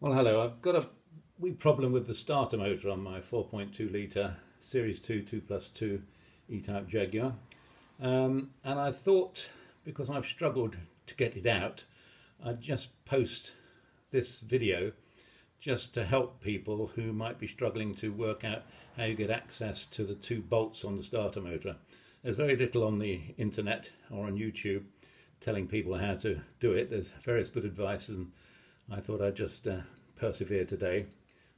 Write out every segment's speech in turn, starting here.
Well, hello. I've got a wee problem with the starter motor on my 4.2 litre Series 2 2+2 E-Type Jaguar. And I thought, because I've struggled to get it out, I'd just post this video just to help people who might be struggling to work out how you get access to the two bolts on the starter motor. There's very little on the internet or on YouTube telling people how to do it. There's various good advice, and I thought I'd just persevere today,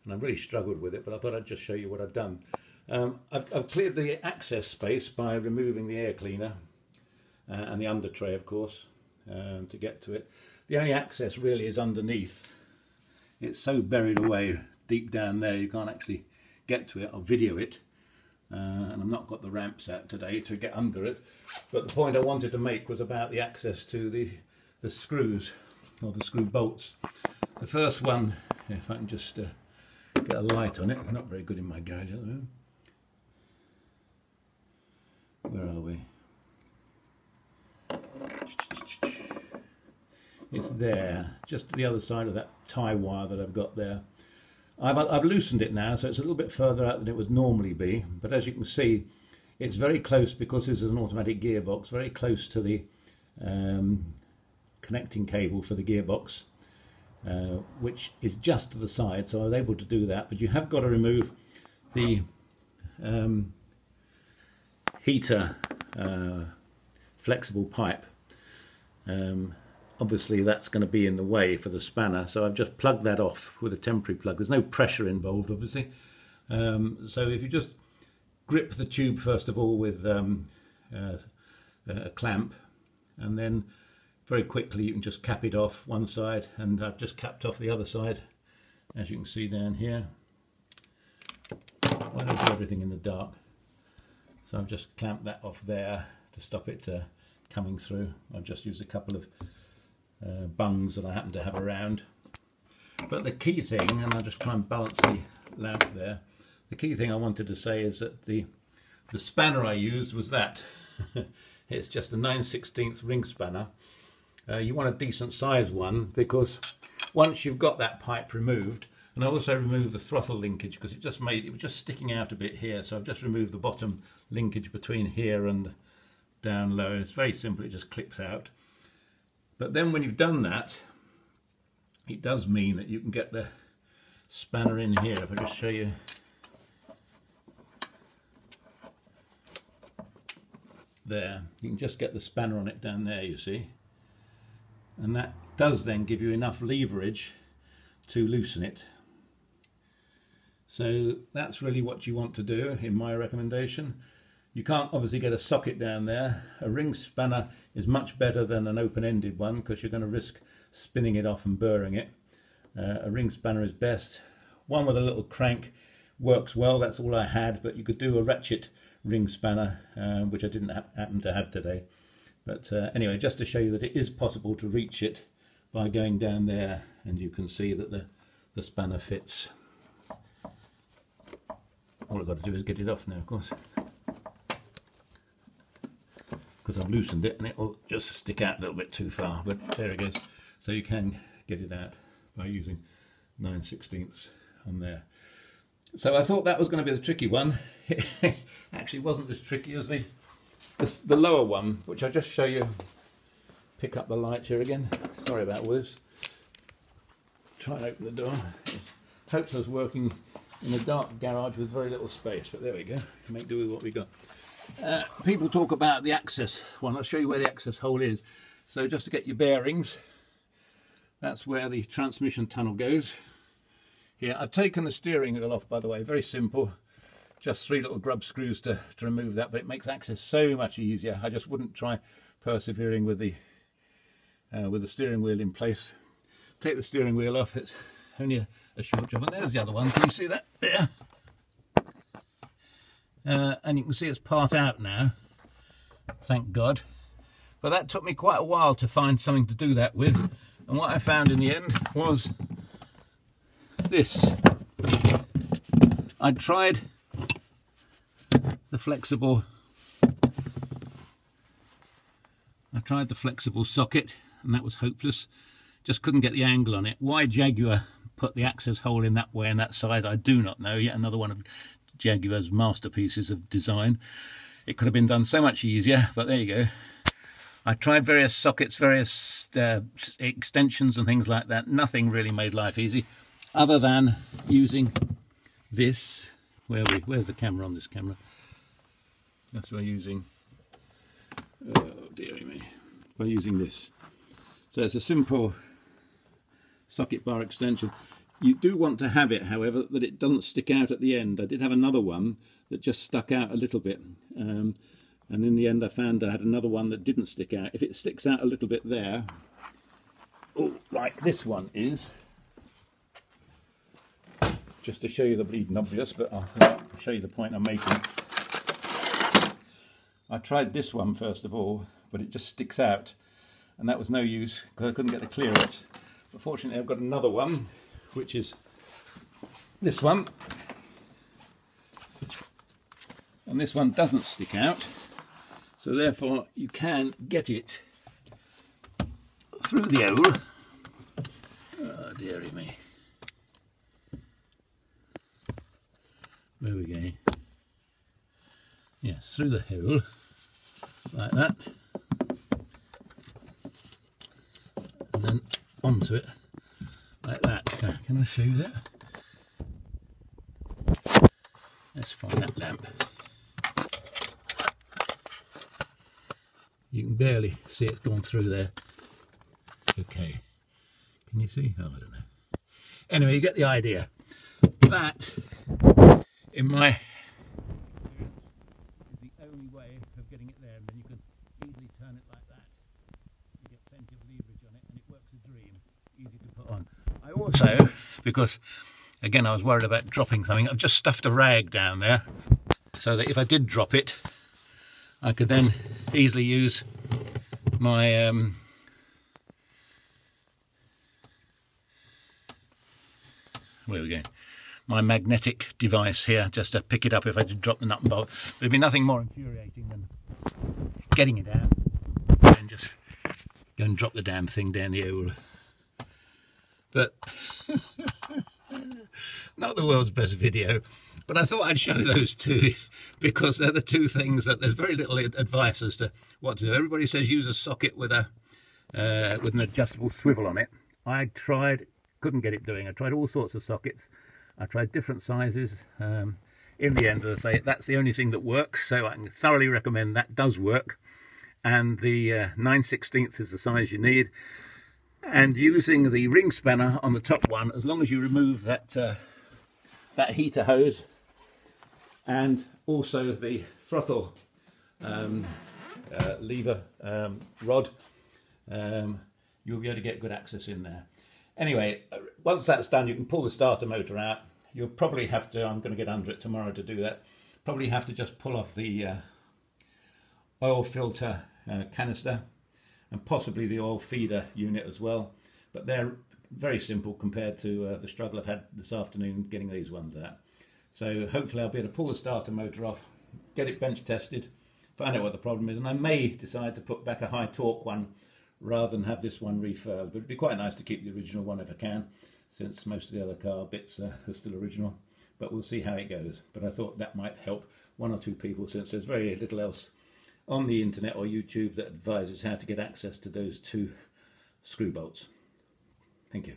and I've really struggled with it, but I thought I'd just show you what I've done. I've cleared the access space by removing the air cleaner and the under tray, of course, to get to it. The only access really is underneath. It's so buried away deep down there you can't actually get to it or video it, and I've not got the ramps out today to get under it. But the point I wanted to make was about the access to the screws, or the screw bolts. The first one, if I can just get a light on it, I'm not very good in my garage at the moment. Where are we? It's there, just to the other side of that tie wire that I've got there. I've loosened it now, so it's a little bit further out than it would normally be, but as you can see, it's very close, because this is an automatic gearbox, very close to the connecting cable for the gearbox, which is just to the side, so I was able to do that. But you have got to remove the heater flexible pipe. Obviously that's going to be in the way for the spanner, so I've just plugged that off with a temporary plug. There's no pressure involved, obviously. So if you just grip the tube first of all with a clamp, and then very quickly you can just cap it off one side, and I've just capped off the other side, as you can see down here. Why don't I do everything in the dark? So I've just clamped that off there to stop it coming through. I've just used a couple of bungs that I happen to have around. But the key thing, and I'll just try and balance the lamp there, the key thing I wanted to say is that the spanner I used was that. It's just a 9/16 ring spanner. You want a decent size one, because once you've got that pipe removed, and I also removed the throttle linkage because it was just sticking out a bit here, so I've just removed the bottom linkage between here and down low. It's very simple, it just clips out. But then when you've done that, it does mean that you can get the spanner in here. If I just show you. There, you can just get the spanner on it down there, you see. And that does then give you enough leverage to loosen it. So that's really what you want to do, in my recommendation. You can't obviously get a socket down there. A ring spanner is much better than an open-ended one, because you're going to risk spinning it off and burring it. A ring spanner is best. One with a little crank works well, that's all I had, but you could do a ratchet ring spanner, which I didn't happen to have today. But anyway, just to show you that it is possible to reach it by going down there, and you can see that the spanner fits. All I've got to do is get it off now, of course, because I've loosened it and it will just stick out a little bit too far, but there it goes. So you can get it out by using 9/16 on there. So I thought that was going to be the tricky one. It actually wasn't as tricky as the lower one, which I'll just show you. Pick up the light here again. Sorry about all this. Try and open the door. Hopeless working in a dark garage with very little space, but there we go. Make do with what we got. People talk about the access one. I'll show you where the access hole is. So just to get your bearings, that's where the transmission tunnel goes. Here, I've taken the steering wheel off, by the way. Very simple. Just 3 little grub screws to remove that, but it makes access so much easier. I just wouldn't try persevering with the steering wheel in place. Take the steering wheel off. It's only a short job. And there's the other one. Can you see that? There. And you can see it's part out now, thank God. But that took me quite a while to find something to do that with, and what I found in the end was this. I tried the flexible socket, and that was hopeless. Just couldn't get the angle on it. Why Jaguar put the access hole in that way and that size, I do not know. Yet another one of Jaguar's masterpieces of design. It could have been done so much easier, but there you go. I tried various sockets, various extensions and things like that. Nothing really made life easy, other than using this. Where's the camera on this camera? That's we're using. Oh dearie me! We're using this. So it's a simple socket bar extension. You do want to have it, however, that it doesn't stick out at the end. I did have another one that just stuck out a little bit. And in the end I found I had another one that didn't stick out. If it sticks out a little bit there, like this one is, just to show you the bleeding obvious, but I'll show you the point I'm making. I tried this one first of all, but it just sticks out, and that was no use because I couldn't get the clearance. But fortunately I've got another one, which is this one, and this one doesn't stick out. So therefore you can get it through the hole. Oh dearie me. Where are we going? Yes, through the hole, like that. And then onto it, like that. Can I show you that? Let's find that lamp. You can barely see it's gone through there. Okay. Can you see? Oh, I don't know. Anyway, you get the idea. That, in my is the only way of getting it there, and then you can easily turn it like that. You get plenty of leverage on it, and it works a dream. Easy to put on. I also, because again I was worried about dropping something, I've just stuffed a rag down there, so that if I did drop it, I could then easily use my where are we going? My magnetic device here, just to pick it up if I did drop the nut and bolt. But it'd be nothing more infuriating than getting it out and just go and drop the damn thing down the hole. But not the world's best video. But I thought I'd show those two because they're the two things that there's very little advice as to what to do. Everybody says use a socket with an adjustable swivel on it. I tried, couldn't get it doing. I tried all sorts of sockets. I tried different sizes. In the end, as I say, that's the only thing that works. So I can thoroughly recommend that does work. And the 9/16 is the size you need. And using the ring spanner on the top one, as long as you remove that that heater hose and also the throttle lever rod, you'll be able to get good access in there. Anyway, once that's done, you can pull the starter motor out. You'll probably have to, I'm going to get under it tomorrow to do that, probably have to just pull off the oil filter canister and possibly the oil feeder unit as well. But they're very simple compared to the struggle I've had this afternoon getting these ones out. So hopefully I'll be able to pull the starter motor off, get it bench tested, find out what the problem is, and I may decide to put back a high torque one rather than have this one refurbed. But it'd be quite nice to keep the original one if I can, since most of the other car bits are still original. But we'll see how it goes. But I thought that might help one or two people, since there's very little else on the internet or YouTube that advises how to get access to those two screw bolts. Thank you.